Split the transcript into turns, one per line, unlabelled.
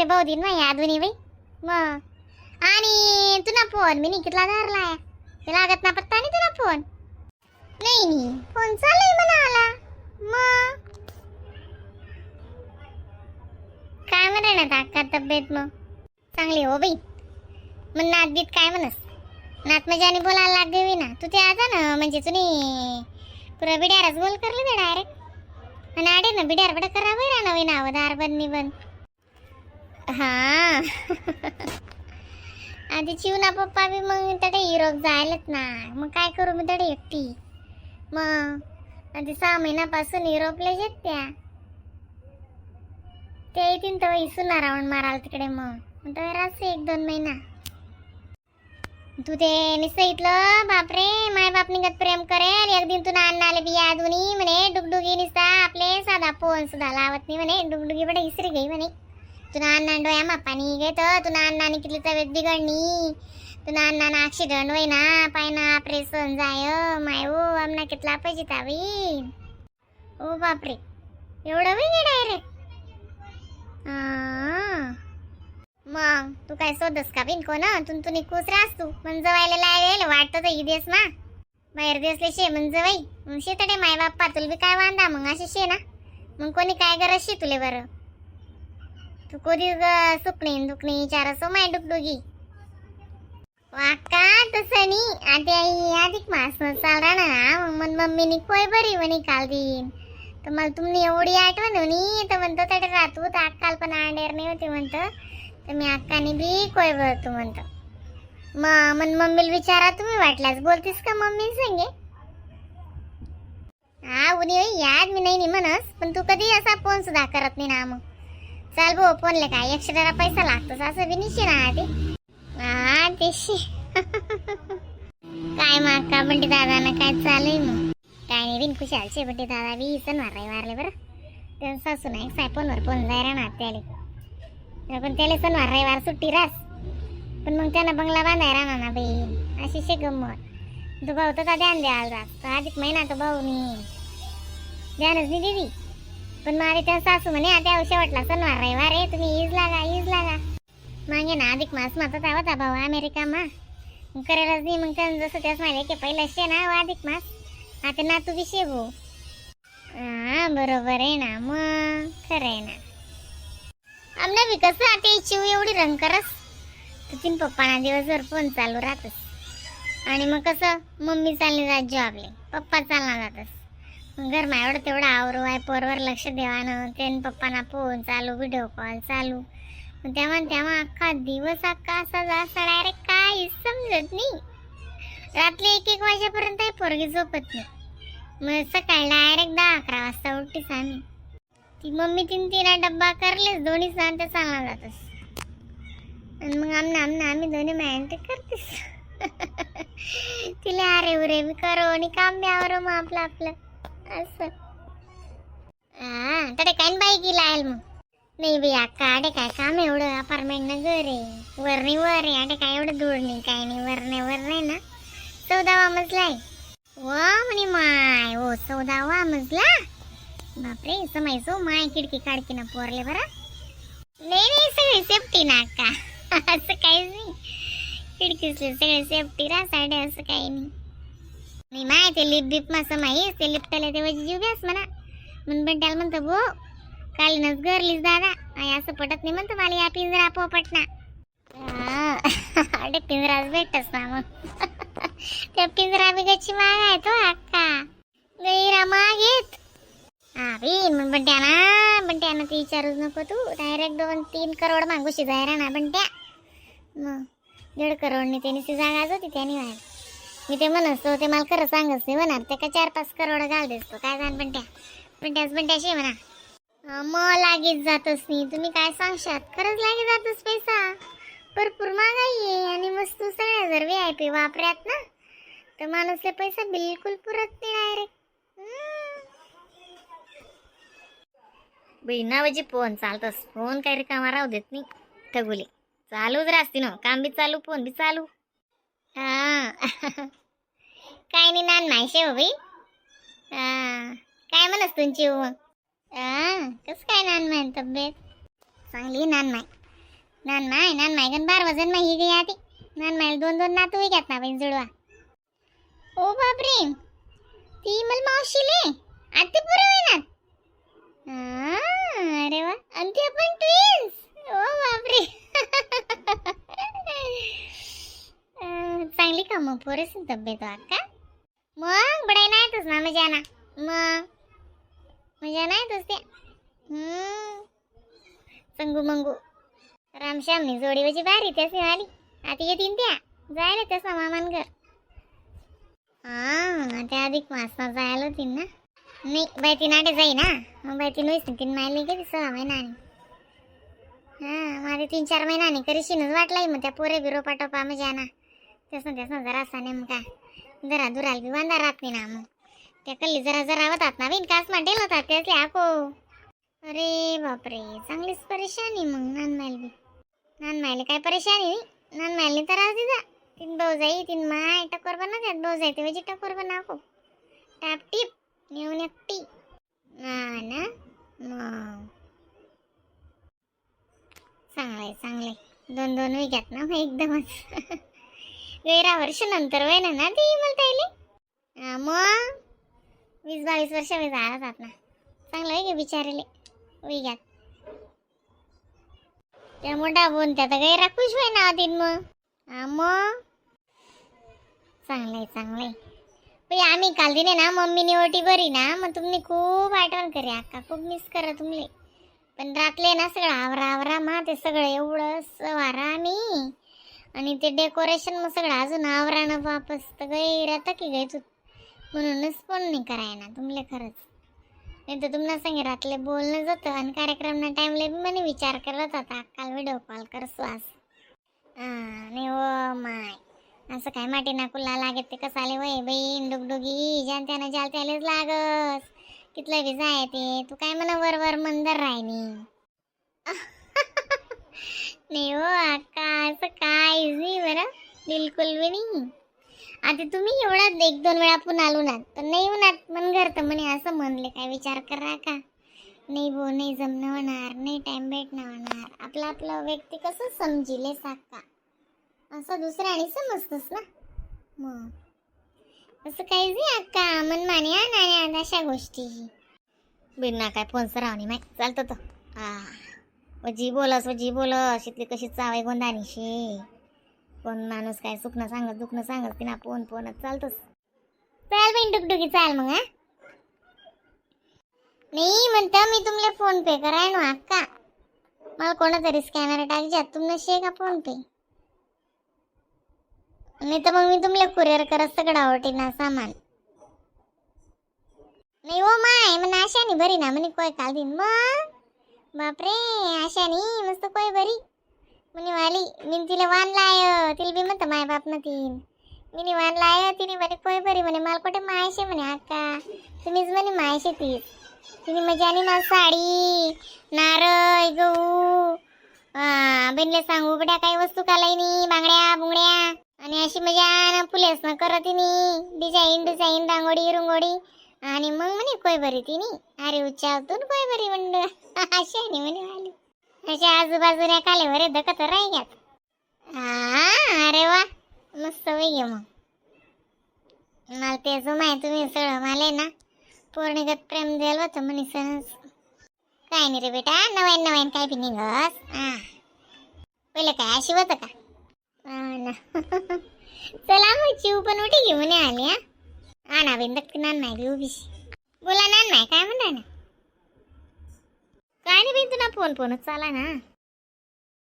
ते भाऊ दिन मग यादवनी बाई मग. आणि तुला फोन मी निघितला धरलाय ते लागत ना पत्ता नाही तुला फोन. नाही फोन चालू म्हणाला मग. काय म्हणत अक्का तब्येत मग चांगली हो बाई. मग नात बीत काय म्हणस नात मजाने बोलायला लागली ना तू ते आता ना म्हणजे तुम्ही पुरा बिड्यारच बोल करले ते डायरेक्ट. आणि आडे ना बिड्यार बडा करा बरं नवीन दार बंद निबंध. हा आधी चिवना पप्पा बी मग तडे युरोप जायलाच ना मग काय करू मी तडे एकटी. मग आधी 6 महिन्यापासून युरोपला येत त्या येतील तर इसुना राऊंड माराल तिकडे. मग तर असं 1-2 महिना तू ते निसइतलं बापरे माय बाप निघत प्रेम करेल. एक दिन तुला अन्नाले बी यादुनी म्हणे डुगडुगी निसता आपले साधा फोन सुद्धा लावत नाही म्हणे. डुगडुगी बडे इसरी गई म्हणे. तुला अण्णा डोया मापानी घेत तुला अण्णाने किती तब्येत बिघडणी. तुला अण्णाना ऍक्सिडेंट होई ना पाय ना ऑपरेशन जाय माय ओ आमना कितला पैसे तावी. ओ बापरे एवढं वेगळे डायरेक्ट. मग तू काय शोधस का बिन कोण तुम्ही खुश राहस तू मग जवायला लागेल वाटतं तर देस ना बाहेर देसले शे मग जवाई शेतडे माय बाप्पा तुला बी काय वांदा मग असे शे ना. मग कोणी काय गरज शे तुले बरं. तू कोणी सुकणी दुखणी विचारसो माय डुकडुगी वाका तसं नाही. आता अधिक मास चालला ना मग मम्मीनी कोय बरी म्हणे काल दिन तर मला तुम्ही एवढी आठवण होणी तर म्हणतो तडे राहतो तर अक्काल पण अंडेर नाही होती म्हणतं तर मी अक्काने बी कोय भरतो म्हणतो. मग मम्मीला विचारा तुम्ही वाटल्यास बोलतीस का मम्मी संगे. हा उनी याद मी नाही म्हणस पण तू कधी असा फोन सुद्धा करत नाही ना. मग चाल भाऊ फोनले काय एक्स्ट्रा पैसा लागतोस असं बी निशी ना ते. हा तेशी काय मग का बंटी दादा ना काय चालू मग काय नाही बिन खुशालचे बंटी दादा बी सणवार रविवारले बरं. त्या सासू ना एक फोनवर फोन जाय राहणार त्याले पण त्याला सणवार रविवार सुट्टी रास पण मग त्यांना बंगला बांधाय राहणार ना बाई अशी शे गंमत. तू भाऊ तर ध्यान द्याल रास अधिक महिना तो भाऊ नी ध्यानच नाही दिली. पण मग त्या सासू म्हणे आता शेवटला सणवार रविवार आहे तुम्ही ईज लागा मागे ना अधिक मास माता होता भाऊ अमेरिका मा करायलाच नाही. मग त्यांना जसं त्याच माहिती की पहिला शे ना अधिक मास आता ना तू बी शे भाऊ. हा बरोबर आहे ना मग खरं आहे ना. आमना बी कसं आता चिव एवढी रंग करस तर तीन पप्पाना दिवसभर फोन चालू राहतस. आणि मग कसं मम्मी चालली जात जॉबले पप्पा चालला जातस. घर मा एवढं तेवढं आवरू आहे पोरवर लक्ष देवानं त्यान पप्पाना फोन चालू व्हिडिओ कॉल चालू तेव्हा अख्खा दिवस अख्खा असा जासा डायरेक्ट काही समजत नाही. रात्री 1-1 वाजेपर्यंत पोरगी झोपत नाही. मग सकाळी डायरेक्ट 10-11 वाजता उठतीस आम्ही. ती मम्मी 3 डब्बा करलेस दोन्ही सांग ते चांगला जातस. आणि मग आम्ही दोन्ही मेहनत करतेस तिला अरे उरे मी करो आणि काम बी आवरो मग आपलं असं. तडे काय बाई गेला आहे मग. नाही बाई अक्का आडे काय काम एवढं अपार्टमेंट न घर आहे वर नाही वर आहे आडे काय एवढं दूर नाही काय नाही वर नाही ना 14वा मजला आहे. वा म्हणे माय ओ 14वा मजला बापरे समायचो माय खिडकी काडकी ना पोरले बरं. नाही सगळी सेफ्टी ना अक्का असं काहीच नाही. खिडकीसले सगळे सेफ्टी रा साडे असं काही नाही माय ते लिप बीप मा समाईस ते लिपटाला ते वजी जीव घ्यास म्हणा म्हणून बंट्याला म्हणतो भो कालीनच गरलीस दादा आई असं पटत नाही म्हणतो मला या पिंजरा पोपट ना. अरे पिंजराच भेटस ना मग त्या पिंजरा बिगाची माग आहे तो अक्का गैरा मागेत. हा बीन मग बंट्यानं ते विचारूच नको तू डायरेक्ट 2-3 करोड मागूशी जायरा ना बंट्या. मग 1.5 करोडनी त्याने जागाच होती त्याने व्हायला. मी ते म्हणतो ते मला खरं सांगच नाही म्हणणार ते का 4-5 करोड घाल देतो काय जाण बंट्याशी म्हणा. मग लागेच जातच नाही तुम्ही काय सांगशात खरंच लागे जातच पैसा भरपूर महागाई आहे. आणि मस्त सगळ्या जर VIP वापऱ्यात ना तर माणूसले पैसा बिलकुल पुरत नाही डायरेक्ट. बाई नावाची फोन चालतस फोन काही रिकामा राहू देत नाही ठगुले चालूच राहते ना काम बी चालू फोन बी चालू. हा काय नाही नान माहिती हो बाई. काय म्हणस तुमची मग कस काय नान माय तब्येत चांगली नान माय नान माय गण 12 वजन ही गई आती नान माय 2 नातू घ्यात ना बहीण जुळवा. ओ बापरे ती मला मावशीले आते पुरवे ना. अरे वा आणि ते पण ट्विन्स. ओ बापरे चांगली का मग पोरेची तब्येत का मग बडाई नाही तस ना मजा ना मग मजा नाही तस ते संगू मंगू रामश्यामनी जोडीवची बारी त्याची आली आता येतीन त्या जायला त्याचा मामान घर. त्या अधिक मासना जायला होती ना. नाही बाई ती नाटे जाई ना मग बाई ती नोईस तीन मायली गेली 6 महिन्याने. माझे 3-4 महिन्याने करीशीनच वाटलाय मग त्या पोरे बिरो पाटोपा मजा ना त्यासन जरासा नेमका जरा दुराल बी वांदा राहत नाही ना. मग त्या कल्ली जरा होतात ना बिन कास मांडेल होतात त्याचे आको. अरे बापरे चांगलीच परेशानी मग नानमायला काय परेशानी नानमायला तर आज दिदा 3 भाऊजाई 3 माय टकोर बना त्यात भाऊजाई ते वेजी टकोर बना आको टाप टिप नेऊन एकटी ना मग चांगलंय 2 विक्यात ना मग एकदमच गैरा वर्ष नंतर वय ना ती मला ताईले मग 20-22 वर्ष वे जातात ना चांगलं आहे गे बिचारेले विक्यात. त्या मोठा बोन त्या तर गैरा खुश होय ना दिन मग चांगलंय पण आम्ही काल दिने ना मम्मीने ओटी बरी ना मग तुम्ही खूप आठवण करे अक्का खूप मिस करा तुमले. पण रातले ना सगळं आवरा मा ते सगळं एवढं वारा आम्ही आणि ते डेकोरेशन मग सगळं अजून आवरा ना वापस तर गैरात की गैच म्हणूनच फोन नाही कराय ना तुमले खरंच. नाही तर तुम्हाला सांगे रातले बोलणं जातं आणि कार्यक्रमना टाइमला बी म्हणे विचार करत होता काल व्हिडिओ कॉल कर श्वास. नाही ओ माय असं काय माटी नाकुला लागत ते कसं आले वय बहीण डुगडुगी ज्यान त्यानं जाल त्यालाच लागस कितलं बी जाय ते तू काय म्हणा वर मंदर राहिनी. नाही हो अक्का असं काय नाही बरं बिलकुल बी नाही. आता तुम्ही एवढा 1-2 वेळा पुन्हा आलो ना तर नाही उन्हात मन घर तर म्हणे असं म्हणले काय विचार करा का नाही बो नाही जमणं होणार नाही टाइम भेटणं होणार आपलं व्यक्ती कसं समजिले साका असं दुसऱ्याने समजतस ना. मग असं काहीच नाही अक्का मन माने ना अशा गोष्टी बिना काय फोनच राहणी माय चालतं तर जी बोलस इथली कशी चावाय गोंदानीशी कोण माणूस काय सुखणं सांगत दुखणं सांगत की ना फोनच चालतोच. चाल बाई डुगडुगी चाल मग नाही म्हणता मी तुमले फोन पे कराय ना अक्का मला कोणातरी स्कॅनर टाकजात तुमने शे का फोन पे नाही तर मग मी तुमले कुरिअर करत सगळं आवडते ना सामान. नाही हो माय मन आशानी बरी ना म्हणे कोय काल दिन मग बापरे आशानी मस्त कोय बरी म्हणे वाली मी तिला वान लाय तिला बी म्हणतं माय बाप न तीन मी वान लाय तिने म्हणे कोय बरी म्हणे मला कुठे मायशे म्हणे अक्का तुम्हीच म्हणे मायशे ती तिने मजानी मला साडी नारळ गहू बेनले सांगू बड्या काही वस्तू कालायनी बांगड्या बुंगड्या आणि अशी मजा फुलेस ना करत डिझाईन रांगोळी रुंगोळी आणि मग म्हणे कोय बरी तिने अरे उच्चावतून कोय बरी म्हणलं अशा नाही म्हणे वाली अशा आजूबाजूला काले बरे दखत राहिल्यात. अरे वा मस्त वय मग मला तेच माहिती तुम्ही सगळं मला ना पौर्णिगत प्रेम द्यायला होतं म्हणे सणच काय नाही रे बेटा नवीन काय बी निघस पहिलं काय अशी होतं का ना चला मग चिव पण उठी घेऊन आली ना बिंदक नान बी उभीशी बोला नान काय म्हणताय ना काय नाही बिन तुला फोनच चाला ना